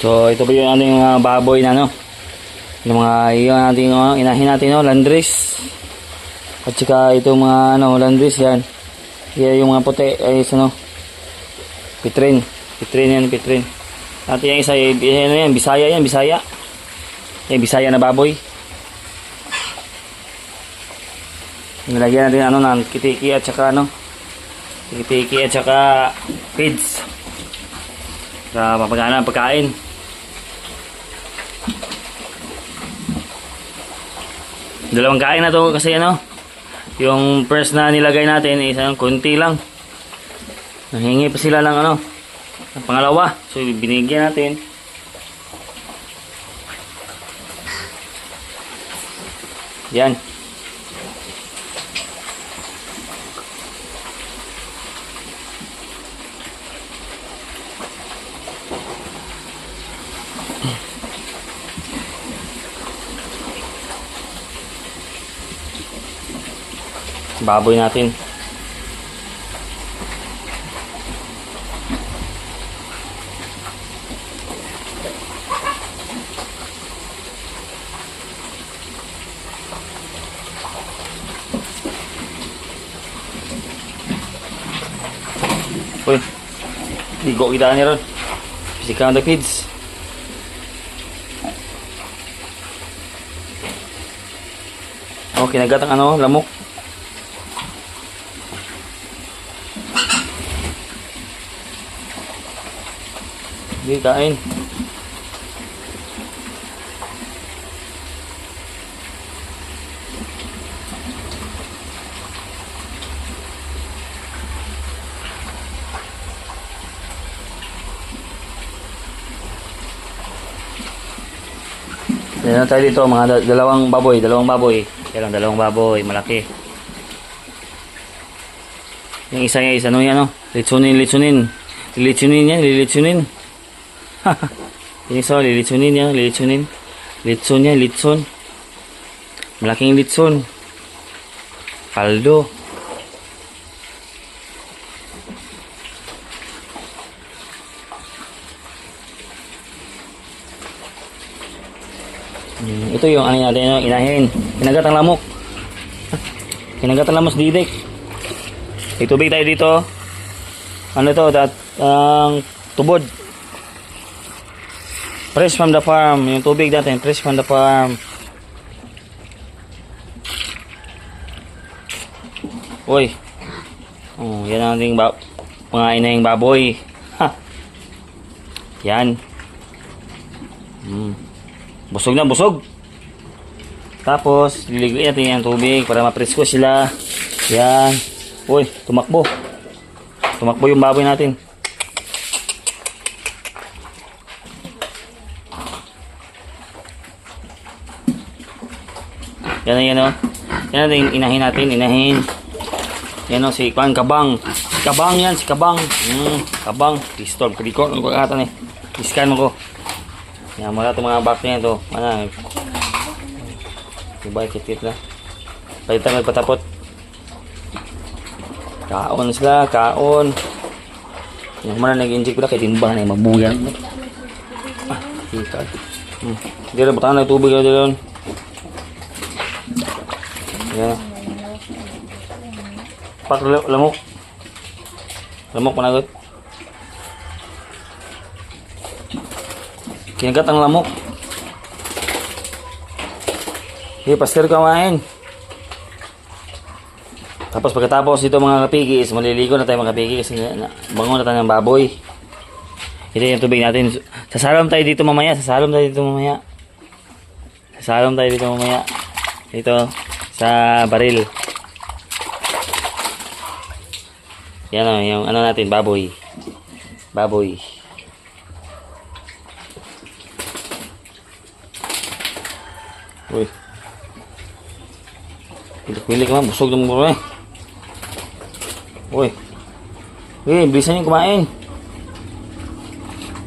So ito po yung ating mga baboy na ano. Yung mga yung ating inahin natin no, landrace. At saka itong mga ano, landrace yan. Yan yung mga puti ay ano. Pitrin. Pitrin yan, pitrin. At yung isa ano yan, Bisaya yan, Bisaya. Yung Bisaya na baboy. Nilagyan natin ano ng kitiki at saka ano. Kitiki at saka feeds. Para mapagana ang pagkain. Dalawang kain na to kasi ano. Yung first na nilagay natin is ano, konti lang. Nahingi pa sila ng ano, ng pangalawa. So binigyan natin. Yan. Baboy natin. Uy, ligo kita niya ron. Pisika ang feeds. Oh, kinagat ang ano, lamok. Hindi, kain. Yan na tayo dito, mga dalawang baboy. Yan lang, dalawang baboy, malaki. Yung isa niya, ano yan, no? Litsunin. Lilitsunin yan, lilitsunin. Yung isa, lilitsunin yan, lilitsunin. Litsun yan, litsun. Malaking litsun. Kaldo. Ito yung ano natin, no? Inahin. Kinagat ang lamok. Kinagat ang lamok, didik. May tubig tayo dito. Ano to? Ang tubod. Fresh from the farm. Yung tubig natin, fresh from the farm. Uy. Oh, yan ang ating mga inahing baboy. Ha. Yan. Busog na, busog. Tapos, liligoy natin yung tubig para mapresko sila. Yan. Uy, tumakbo. Tumakbo yung baboy natin. Yan yan o. Yan natin inahin natin. Inahin. Yan o si Kwan Kabang. Si Kabang yan. Si Kabang. Kabang. Disturb. Record. Ano pagkakatan eh. Iscan mo ko. Yan. Mula itong mga box na yan to. Mana. Diba? Kit-kit na. Palitan magpatapot. Kaon sila. Kaon. Yung mana nag-inject ko na. Kaya timbang na yung mabuyan. Ah. Hika. Hindi na. Butahan na tubig ka doon. Yan. Pak lamok. Lamok panagot. Kinagat ang lamok. Hey, pastor kumain. Tapos pagkatapos ito mga kapigis, maliligo na tayo mga kapigis kasi bangon na tayo ng baboy. Ito yung tubig natin. Sasalom tayo dito mamaya. Ito. Sa baril. Yan o, yung ano natin, baboy. Uy. Pilik-pilik naman, busog na mo eh. Uy. Uy, bilisan yung kumain.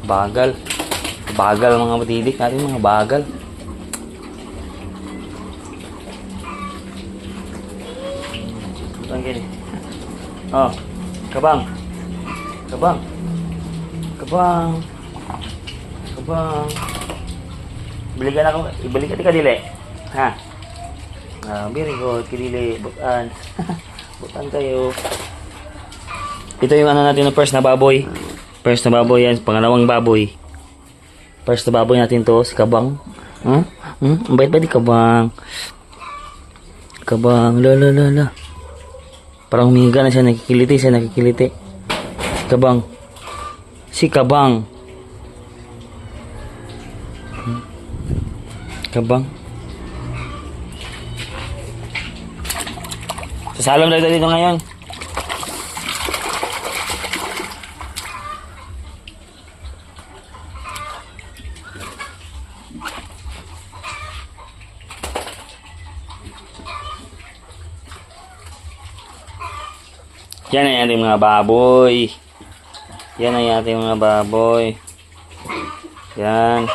Bagal mga matidik natin, mga bagal. Gini. Oh, kabang. Kabang. Ibalikan ako. Ibalikan ka dili. Ha? Very good. Kidili. Butan. Butan kayo. Ito yung ano natin, first na baboy. First na baboy yan. Pangalawang baboy. First na baboy natin to, si Kabang. Ang bait ba di Kabang? Kabang. La. Parang humihiga na siya. Nakikiliti. Kabang. Si Kabang. Kabang. Sasalam tayo dito ngayon. Yan ang ating mga baboy. Yan.